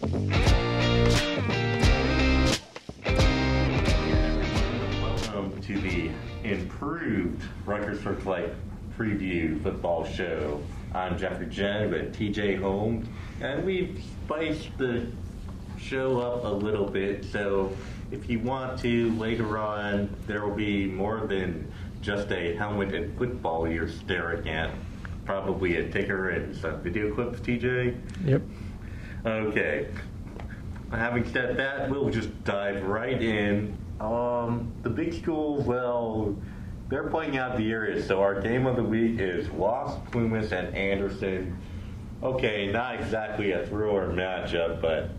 Welcome to the improved Rutgers Searchlight preview football show. I'm Jeffrey Jen with TJ Holmes, and we've spiced the show up a little bit, so if you want to, later on, there will be more than just a helmet and football you're staring at. Probably a ticker and some video clips, TJ? Yep. Okay. Having said that, we'll just dive right in. The big schools, well, they're playing out the areas, so our game of the week is Wasp, Plumas, and Anderson. Okay, not exactly a thriller matchup, but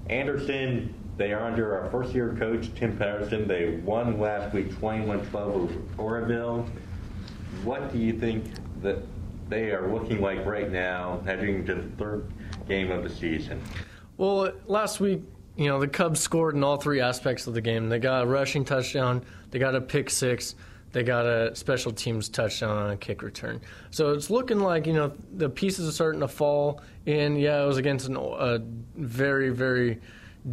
Anderson, they are under our first-year coach, Tim Patterson. They won last week 21-12 over Oroville. What do you think that they are looking like right now, heading into the third game of the season? Well, last week, the Cubs scored in all three aspects of the game. They got a rushing touchdown, they got a pick six, they got a special teams touchdown on a kick return. So it's looking like, the pieces are starting to fall in. Yeah, it was against a very, very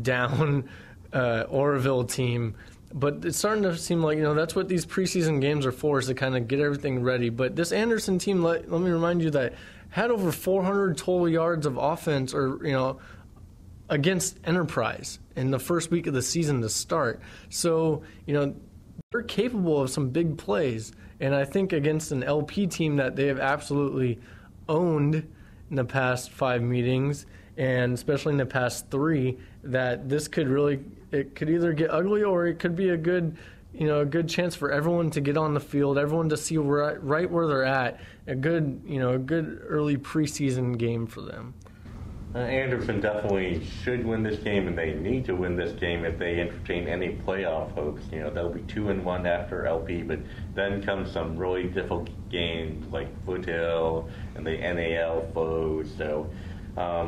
down Oroville team. But it's starting to seem like, that's what these preseason games are for, is to kind of get everything ready. But this Anderson team, let me remind you, that had over 400 total yards of offense, or, against Enterprise in the first week of the season to start. So, they're capable of some big plays. And I think against an LP team that they have absolutely owned in the past 5 meetings, and especially in the past 3, that this could really, it could either get ugly, or it could be a good chance for everyone to get on the field, everyone to see right where they're at. A good early preseason game for them. Anderson definitely should win this game, and they need to win this game if they entertain any playoff hopes. They'll be 2-1 after LP, but then comes some really difficult games like Foothill and the NAL foes. So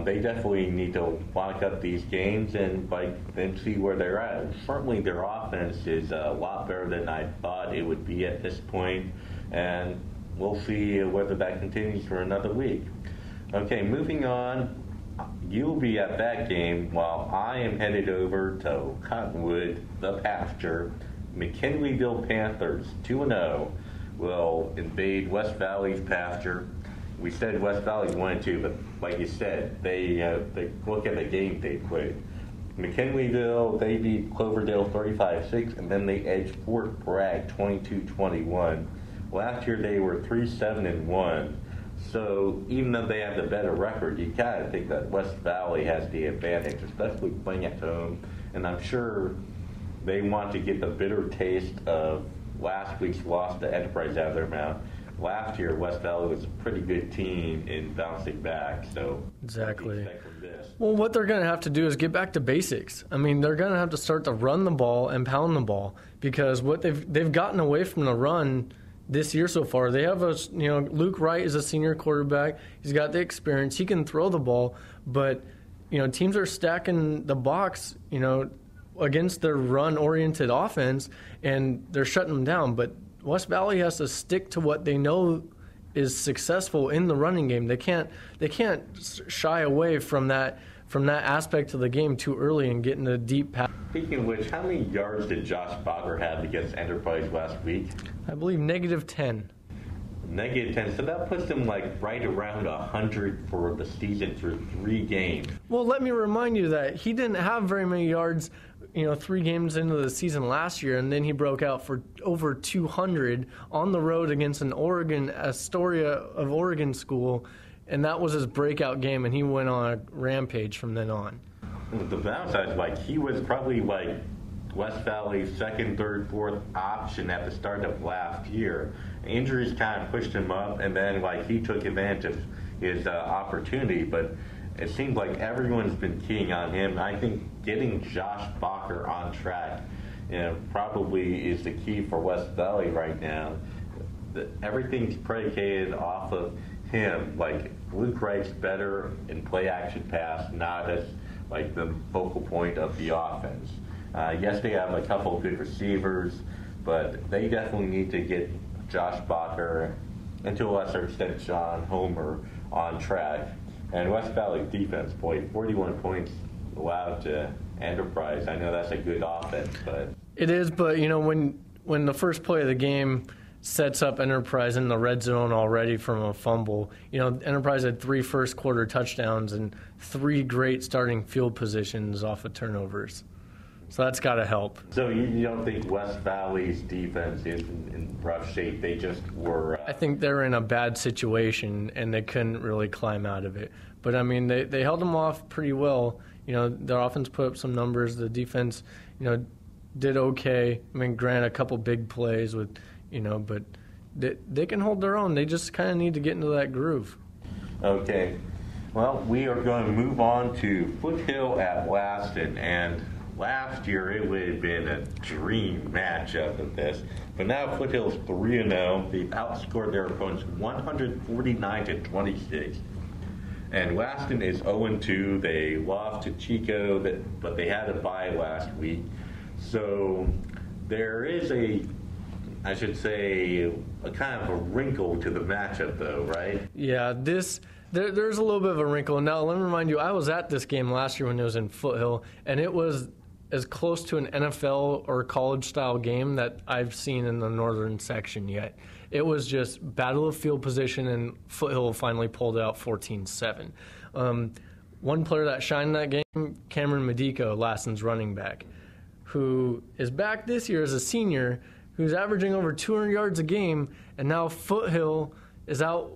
they definitely need to lock up these games and then see where they're at. Certainly their offense is a lot better than I thought it would be at this point, and we'll see whether that continues for another week. Okay, moving on. You'll be at that game while I am headed over to Cottonwood, the pasture. McKinleyville Panthers, 2-0, will invade West Valley's pasture. We said West Valley 1-2, but like you said, they look at the game they played. McKinleyville, they beat Cloverdale 35-6, and then they edged Fort Bragg 22-21. Last year they were 3-7-1. So even though they have the better record, you kind of think that West Valley has the advantage, especially playing at home. And I'm sure they want to get the bitter taste of last week's loss to Enterprise out of their mouth. Last year, West Valley was a pretty good team in bouncing back. So exactly. Well, what they're going to have to do is get back to basics. I mean, they're going to have to start to run the ball and pound the ball, because what they've gotten away from the run this year so far. They have Luke Wright is a senior quarterback. He's got the experience. He can throw the ball, but teams are stacking the box, against their run-oriented offense, and they're shutting them down. But West Valley has to stick to what they know is successful in the running game. They can't shy away from that aspect of the game too early and get into the deep pass. Speaking of which, how many yards did Josh Bacher have against Enterprise last week? I believe -10. -10, so that puts him right around 100 for the season through 3 games. Well, let me remind you that he didn't have very many yards, 3 games into the season last year, and then he broke out for over 200 on the road against an Astoria of Oregon school, and that was his breakout game, and he went on a rampage from then on. The downside, he was probably West Valley's second, third, fourth option at the start of last year. Injuries kind of pushed him up, and then he took advantage of his opportunity. But it seems like everyone's been keying on him. I think getting Josh Bacher on track, probably is the key for West Valley right now. Everything's predicated off of him. Luke Wright's better in play action pass, not as the focal point of the offense. Yes, they have a couple of good receivers, but they definitely need to get Josh Bacher, and to a lesser extent John Homer, on track. And West Valley's defense, boy, 41 points allowed to Enterprise. I know that's a good offense, but It is, but when the first play of the game sets up Enterprise in the red zone already from a fumble, Enterprise had 3 first-quarter touchdowns and 3 great starting field positions off of turnovers. So that's got to help. So you don't think West Valley's defense is in rough shape? They just were... I think they're in a bad situation, and they couldn't really climb out of it. But, I mean, they held them off pretty well. Their offense put up some numbers. The defense, did okay. I mean, granted, a couple big plays with, but they can hold their own. They just kind of need to get into that groove. Okay. Well, we are going to move on to Foothill at Laston, and last year it would have been a dream matchup of this. But now Foothill's 3-0. They've outscored their opponents 149-26. And Laston is 0-2. They lost to Chico, but they had a bye last week. So there is a kind of a wrinkle to the matchup, though, right? Yeah, there's a little bit of a wrinkle. Now, let me remind you, I was at this game last year when it was in Foothill, and it was as close to an NFL or college-style game that I've seen in the northern section yet. It was just battle of field position, and Foothill finally pulled out 14-7. One player that shined in that game, Cameron Medico, Laston's running back, who is back this year as a senior, who's averaging over 200 yards a game, and now Foothill is out.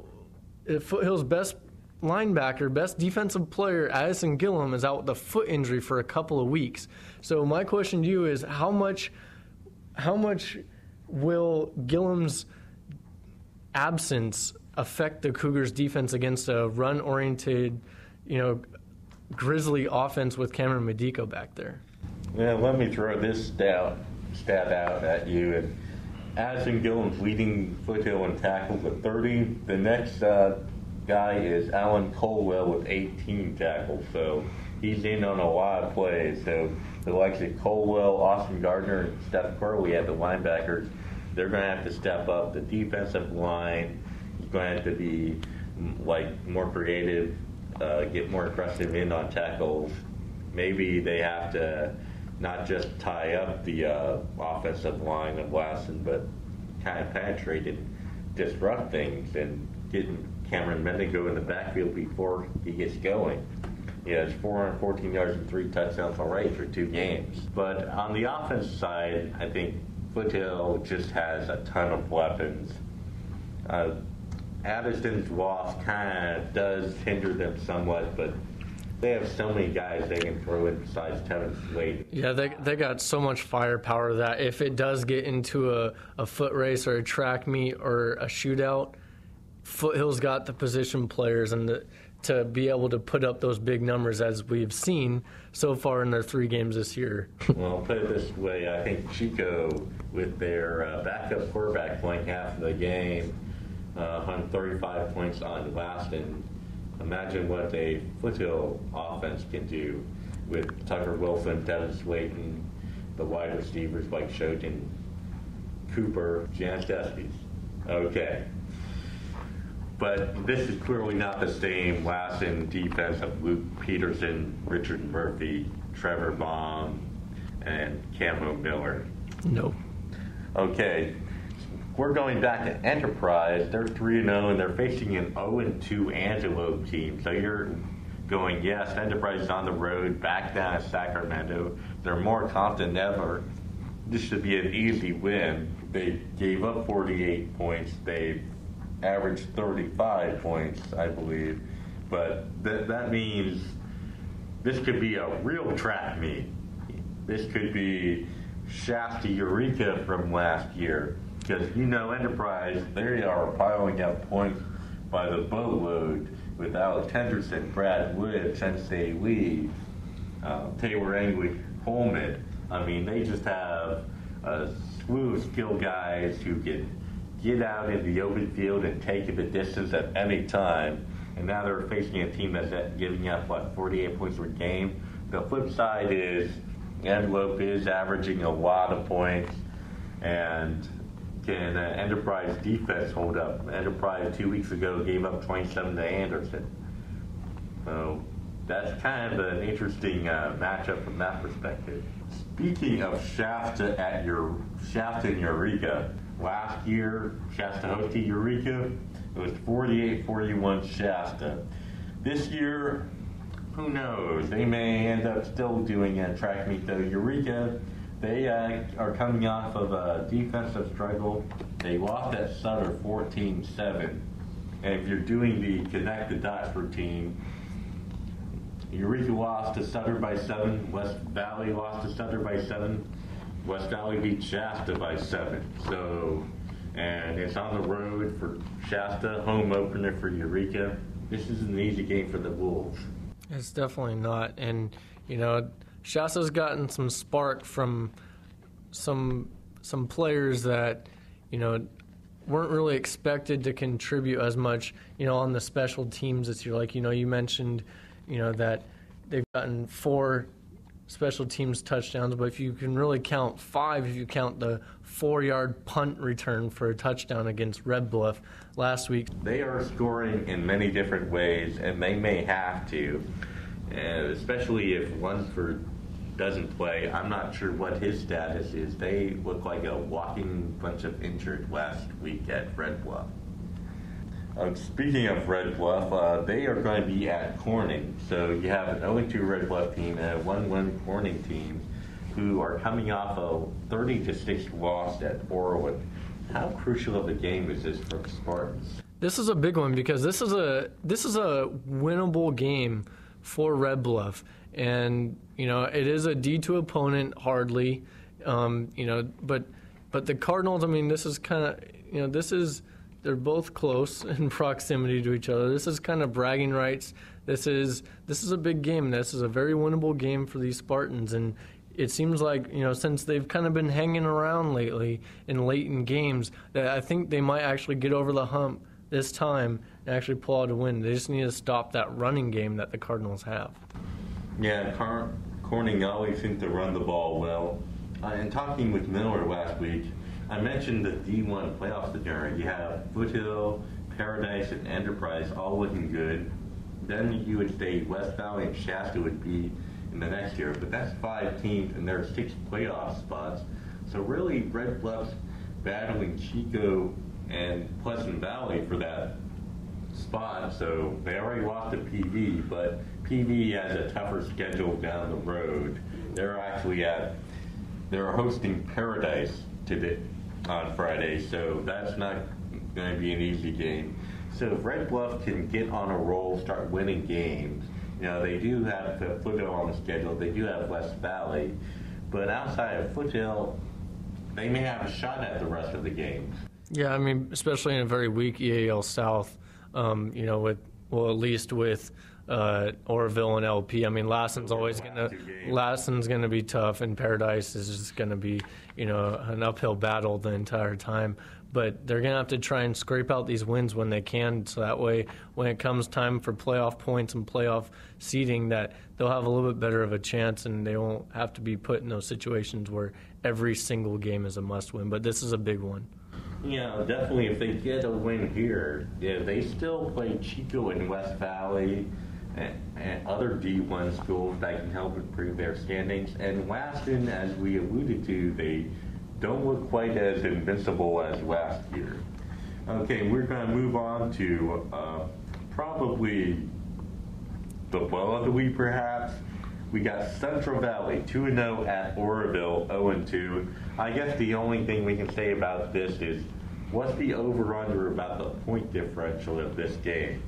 Foothill's best linebacker, best defensive player, Addison Gillum, is out with a foot injury for a couple of weeks. So my question to you is, how much will Gillum's absence affect the Cougars' defense against a run-oriented, Grizzly offense with Cameron Medico back there? Yeah, let me throw this stat out at you. And Addison Gillum's leading Foothill in tackles with 30. The next guy is Alan Colwell with 18 tackles. So he's in on a lot of plays. So the likes of Colwell, Austin Gardner, and Steph Curley at the linebackers, they're going to have to step up. The defensive line is going to have to be more creative, get more aggressive in on tackles. Maybe they have to not just tie up the offensive line of Laston, but kind of penetrate and disrupt things and get Cameron Medico in the backfield before he gets going. It's 414 yards and 3 touchdowns already for 2 games. But on the offense side, I think Foothill just has a ton of weapons. Addison's loss kind of does hinder them somewhat, but they have so many guys they can throw in besides Tevin Slade. Yeah, they got so much firepower that if it does get into a foot race or a track meet or a shootout, Foothill's got the position players and to be able to put up those big numbers as we've seen so far in their 3 games this year. Well, I'll put it this way. I think Chico, with their backup quarterback playing half of the game, 135 points on Laston. Imagine what a Foothill offense can do with Tucker Wilson, Devin Slayton, the wide receivers like Shoten, Cooper, Jan Deskis. Okay. But this is clearly not the same Laston defense of Luke Peterson, Richard Murphy, Trevor Baum, and Camo Miller. No. Okay. We're going back to Enterprise. They're 3-0, and they're facing an 0-2 Antelope team. So you're going, yes, Enterprise is on the road, back down to Sacramento. They're more confident than ever. This should be an easy win. They gave up 48 points. They averaged 35 points, I believe. But that means this could be a real track meet. This could be Shasta Eureka from last year. Because, Enterprise, they are piling up points by the boatload with Alex Henderson, Brad Wood, Sensei Lee, Taylor Angley, Coleman. I mean, they just have a slew of skilled guys who can get out in the open field and take it the distance at any time. And now they're facing a team that's giving up, 48 points per game. The flip side is Antelope is averaging a lot of points, and can Enterprise defense hold up? Enterprise 2 weeks ago gave up 27 to Anderson. So that's kind of an interesting matchup from that perspective. Speaking of Shasta and Eureka, last year Shasta hosted Eureka. It was 48-41 Shasta. This year, who knows? They may end up still doing a track meet though. Eureka, they are coming off of a defensive struggle. They lost at Sutter 14-7. And if you're doing the connect the dots routine, Eureka lost to Sutter by 7. West Valley lost to Sutter by 7. West Valley beat Shasta by 7. So, and it's on the road for Shasta, home opener for Eureka. This is an easy game for the Wolves. It's definitely not. And, Shasta's gotten some spark from some players that, weren't really expected to contribute as much, on the special teams this year. Like, you mentioned, that they've gotten 4 special teams touchdowns, but if you can really count 5, if you count the 4-yard punt return for a touchdown against Red Bluff last week. They are scoring in many different ways, and they may have to, especially if Lunsford doesn't play. I'm not sure what his status is. They look like a walking bunch of injured last week at Red Bluff. Speaking of Red Bluff, they are going to be at Corning. So you have an 0-2 Red Bluff team and a 1-1 Corning team who are coming off a 30-6 loss at Orland. How crucial of a game is this for the Spartans? This is a big one because this is a winnable game for Red Bluff, and it is a D2 opponent hardly, but the Cardinals. I mean, this is kind of they're both close in proximity to each other. This is kind of bragging rights. This is a big game. This is a very winnable game for these Spartans, and it seems like, since they've kind of been hanging around lately in late in games, that I think they might actually get over the hump this time and actually pull out a win. They just need to stop that running game that the Cardinals have. Yeah, Corning always seems to run the ball well. In talking with Miller last week, I mentioned the D1 playoff scenario. You have Foothill, Paradise, and Enterprise all looking good. Then you would say West Valley and Shasta would be in the next year. But that's 5 teams, and there are 6 playoff spots. So really, Red Bluff's battling Chico and Pleasant Valley for that spot. So they already lost to PV, but PV has a tougher schedule down the road. They're hosting Paradise today on Friday, so that's not going to be an easy game. So if Red Bluff can get on a roll, start winning games, they do have the Foothill on the schedule. They do have West Valley, but outside of Foothill, they may have a shot at the rest of the games. Yeah, I mean, especially in a very weak EAL South, at least with Oroville and LP. I mean, Lassen's going to be tough, and Paradise is just going to be, an uphill battle the entire time. But they're going to have to try and scrape out these wins when they can, so that way, when it comes time for playoff points and playoff seeding, that they'll have a little bit better of a chance, and they won't have to be put in those situations where every single game is a must-win. But this is a big one. Yeah, definitely. If they get a win here, they still play Chico and West Valley and other D1 schools that can help improve their standings. And Lassen, as we alluded to, they don't look quite as invincible as last year. Okay, we're going to move on to probably the blow of the week, perhaps. We got Central Valley 2-0 at Oroville 0-2. I guess the only thing we can say about this is, what's the over-under about the point differential of this game?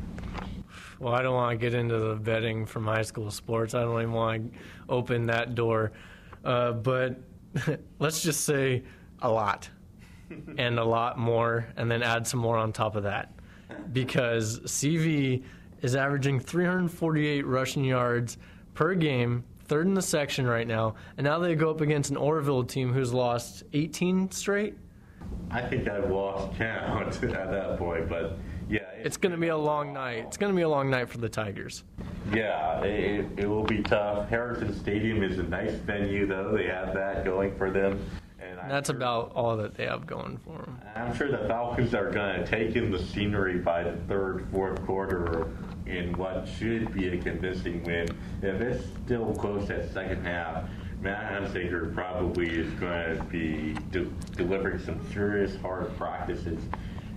Well, I don't want to get into the betting from high school sports. I don't even want to open that door. But let's just say a lot and a lot more, and then add some more on top of that. Because CV is averaging 348 rushing yards per game, 3rd in the section right now, and now they go up against an Oroville team who's lost 18 straight. I think I've lost count at that point, but yeah. It's going to be a long night. It's going to be a long night for the Tigers. Yeah, it will be tough. Harrison Stadium is a nice venue, though. They have that going for them. And that's about all that they have going for them. I'm sure the Falcons are going to take in the scenery by the 3rd, 4th quarter, or in what should be a convincing win. If it's still close at second half, Matt Hunsaker probably is going to be delivering some serious hard practices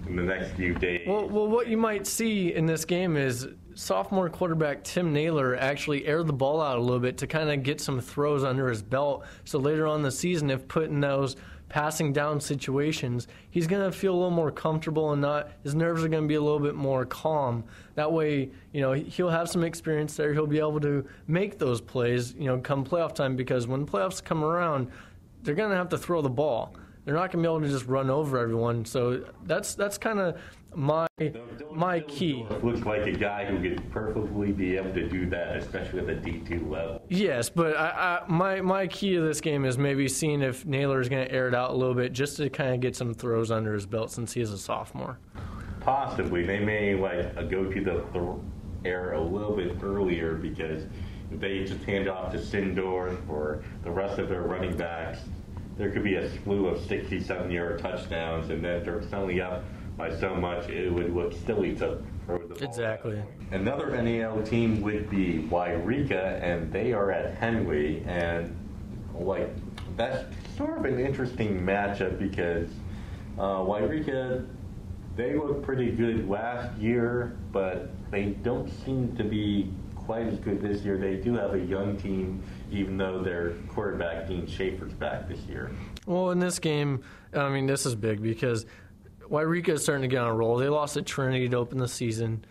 in the next few days. Well, what you might see in this game is sophomore quarterback Tim Naylor actually air the ball out a little bit to kind of get some throws under his belt. So later on in the season, if put in those passing down situations, he's going to feel a little more comfortable and his nerves are going to be a little bit more calm. That way, he'll have some experience there. He'll be able to make those plays, come playoff time, because when playoffs come around, they're going to have to throw the ball. They're not going to be able to just run over everyone. So that's kind of my key. Looks like a guy who could perfectly be able to do that, especially at the D2 level. Yes, but my key to this game is maybe seeing if Naylor is going to air it out a little bit just to kind of get some throws under his belt since he is a sophomore. Possibly. They may go to the air a little bit earlier, because if they just hand off to Sindor or the rest of their running backs, there could be a slew of 67-yard touchdowns, and then they're suddenly up by so much it would look silly to throw the ball. Exactly. Another NAL team would be Wairika, and they are at Henley, and that's sort of an interesting matchup because Wairika, they looked pretty good last year, but they don't seem to be quite as good this year. They do have a young team, even though their quarterback, Dean Schaefer's back this year. Well, in this game, this is big because Wairika is starting to get on a roll. They lost at Trinity to open the season.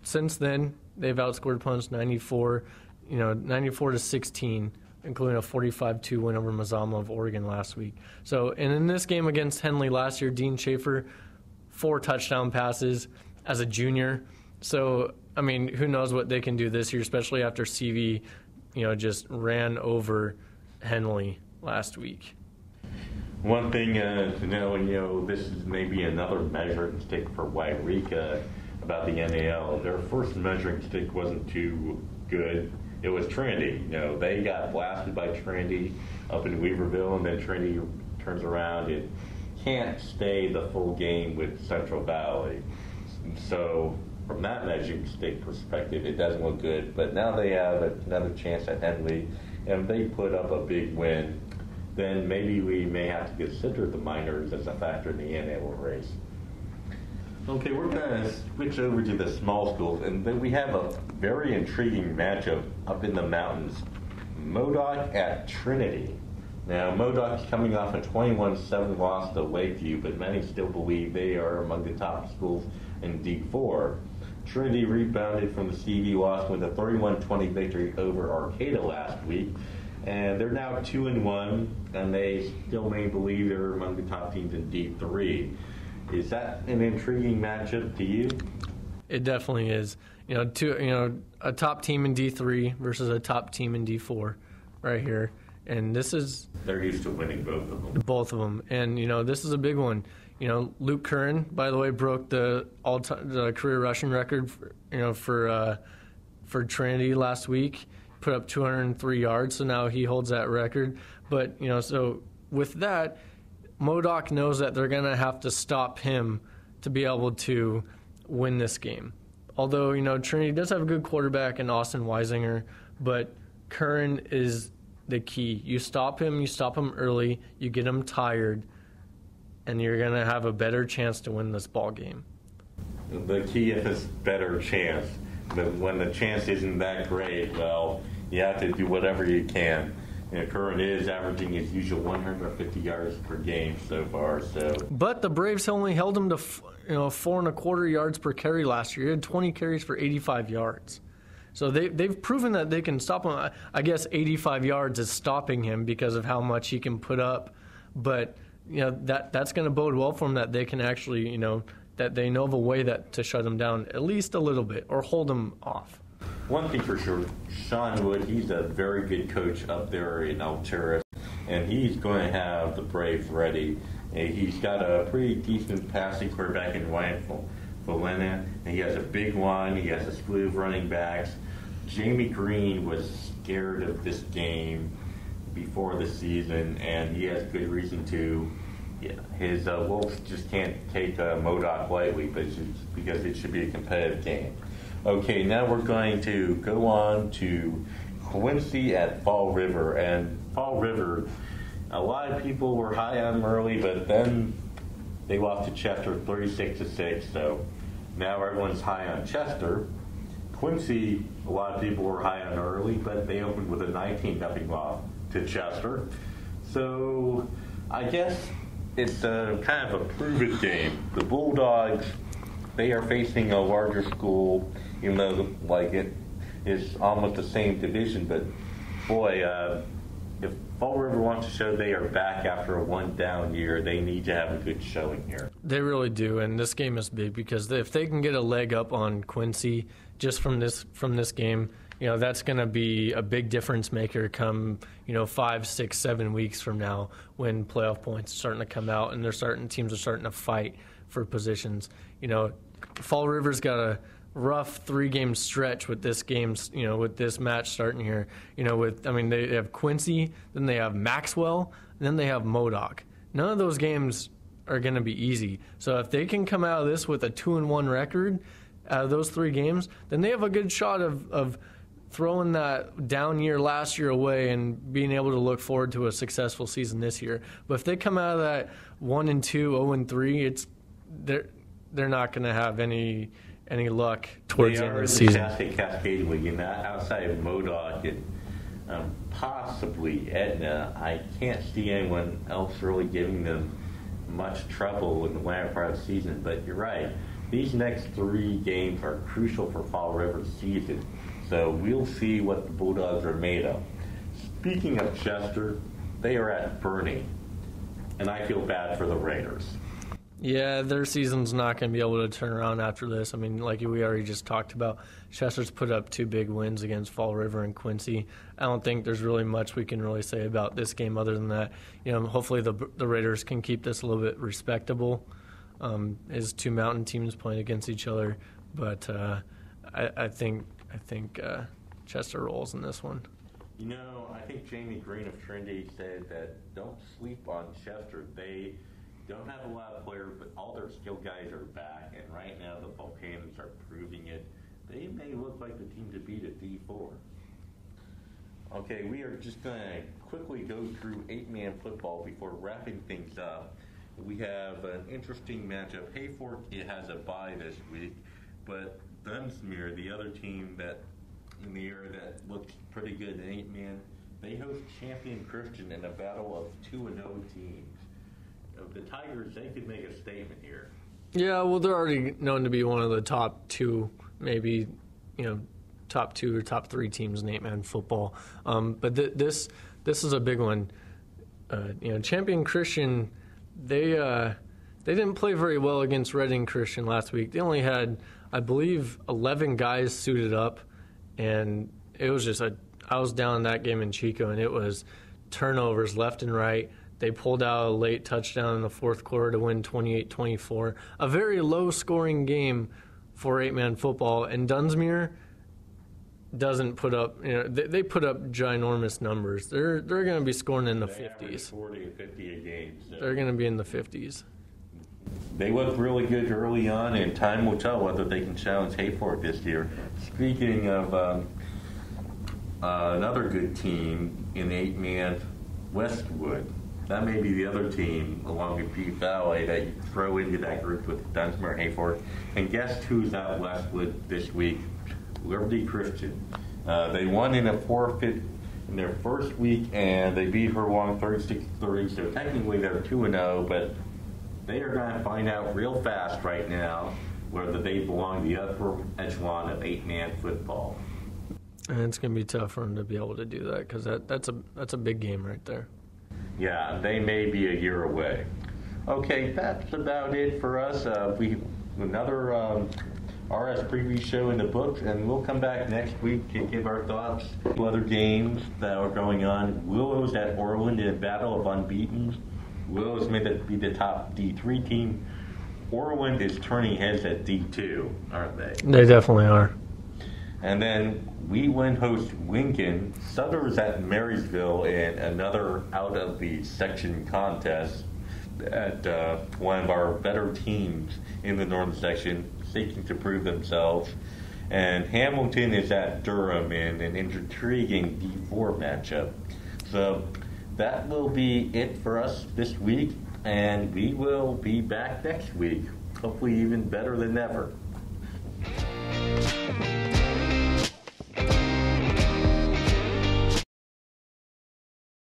Since then, they've outscored opponents 94-16, including a 45-2 win over Mazama of Oregon last week. So, and in this game against Henley last year, Dean Schaefer, 4 touchdown passes as a junior. So, who knows what they can do this year, especially after CV, just ran over Henley last week. One thing to know, this is maybe another measuring stick for Wairika about the NAL. Their first measuring stick wasn't too good. It was Trinity. They got blasted by Trinity up in Weaverville, and then Trinity turns around and can't stay the full game with Central Valley. So from that measuring stick perspective, it doesn't look good. But now they have another chance at Henley, and they put up a big win. Then maybe we may have to consider the Miners as a factor in the NAL race. Okay, we're going to switch over to the small schools, and then we have a very intriguing matchup up in the mountains. Modoc at Trinity. Now, Modoc's coming off a 21-7 loss to Lakeview, but many still believe they are among the top schools in D4. Trinity rebounded from the CV loss with a 31-20 victory over Arcata last week, and they're now 2-1, and they still may believe they're among the top teams in D3. Is that an intriguing matchup to you? It definitely is. A top team in D3 versus a top team in D4, right here, and they're used to winning both of them. Both of them, and this is a big one. Luke Curran, by the way, broke the career rushing record for Trinity last week. Put up 203 yards, so now he holds that record. But so with that, Modoc knows that they're going to have to stop him to be able to win this game. Although Trinity does have a good quarterback in Austin Weisinger, but Curran is the key. You stop him early, you get him tired, and you're going to have a better chance to win this ball game. The key is better chance. But when the chance isn't that great, well, you have to do whatever you can. Curran is averaging his usual 150 yards per game so far. But the Braves only held him to 4.25 yards per carry last year. He had 20 carries for 85 yards. So they've proven that they can stop him. I guess 85 yards is stopping him because of how much he can put up. But that's going to bode well for him, that they can actually that they know of a way to shut him down at least a little bit or hold him off. One thing for sure, Sean Wood, he's a very good coach up there in Alturas, and he's going to have the Braves ready. And he's got a pretty decent passing quarterback in Ryan Valena, and he has a big line. He has a slew of running backs. Jamie Green was scared of this game before the season, and he has good reason to. Yeah, his Wolves just can't take Modoc lightly, but because it should be a competitive game. Okay, now we're going to go on to Quincy at Fall River. And Fall River, a lot of people were high on them early, but then they lost to Chester 36-6. So now everyone's high on Chester. Quincy, a lot of people were high on early, but they opened with a 19-0 loss to Chester. So I guess it's kind of a prove-it game. The Bulldogs, they are facing a larger school, even though it is almost the same division. But boy, if Fall River wants to show they are back after a one-down year, they need to have a good showing here. They really do, and this game is big because if they can get a leg up on Quincy just from this game, that's going to be a big difference maker come 5, 6, 7 weeks from now when playoff points are starting to come out and teams are starting to fight for positions. Fall River's got a rough 3-game stretch with this with this match starting here. They have Quincy, then they have Maxwell, and then they have Modoc. None of those games are going to be easy. So if they can come out of this with a 2-1 record out of those 3 games, then they have a good shot of throwing that down year last year away and being able to look forward to a successful season this year. But if they come out of that 1-2, 0-3, they're not going to have any luck towards the end of the season. They are the Cascade League, outside of Modoc and possibly Etna, I can't see anyone else really giving them much trouble in the latter part of the season. But you're right. These next 3 games are crucial for Fall River's season, so we'll see what the Bulldogs are made of. Speaking of Chester, they are at Fernie, and I feel bad for the Raiders. Yeah, their season's not going to be able to turn around after this. Like we already just talked about, Chester's put up 2 big wins against Fall River and Quincy. I don't think there's really much we can really say about this game other than that. Hopefully the Raiders can keep this a little bit respectable. As 2 mountain teams playing against each other, but I think Chester rolls in this one. I think Jamie Green of Trinity said that don't sleep on Chester. They don't have a lot of players, but all their skill guys are back, and right now the Volcanoes are proving it. They may look like the team to beat at D4. Okay, we are just going to quickly go through 8-man football before wrapping things up. We have an interesting matchup. Hayfork, it has a bye this week, but Dunsmuir, the other team that in the area that looks pretty good in 8-man, they host Champion Christian in a battle of 2-0 teams. The Tigers, they could make a statement here. Yeah, well, they're already known to be one of the top 2, maybe, top 2 or top 3 teams in 8-man football. But this is a big one. Champion Christian, they didn't play very well against Reading Christian last week. They only had, I believe, 11 guys suited up, and it was just I was down in that game in Chico, and it was turnovers left and right. They pulled out a late touchdown in the 4th quarter to win 28-24. A very low-scoring game for 8-man football, and Dunsmuir doesn't put up, they put up ginormous numbers. They're going to be scoring in the 50s. 40 and 50 a game. So. They're going to be in the 50s. They look really good early on, and time will tell whether they can challenge Hayfork this year. Speaking of another good team in 8-man, Westwood. That may be the other team, along with Peace Valley, that you throw into that group with Dunsmuir, Hayfork. And guess who's at Westwood this week? Liberty Christian. They won in a forfeit in their first week, and they beat Hurlong 36-3. So technically they're 2-0, but they are going to find out real fast right now whether they belong to the upper echelon of 8-man football. And it's going to be tough for them to be able to do that because that's a big game right there. Yeah, they may be a year away. Okay, that's about it for us. We another RS preview show in the books, and we'll come back next week to give our thoughts to other games that are going on. Willows at Orland in a battle of unbeaten. Willows may be the top D3 team. Orland is turning heads at D2, aren't they? They definitely are. And then we win host Lincoln. Sutter's at Marysville in another out of the section contest. at one of our better teams in the Northern section, seeking to prove themselves. And Hamilton is at Durham in an intriguing D4 matchup. So that will be it for us this week, and we will be back next week, hopefully even better than ever.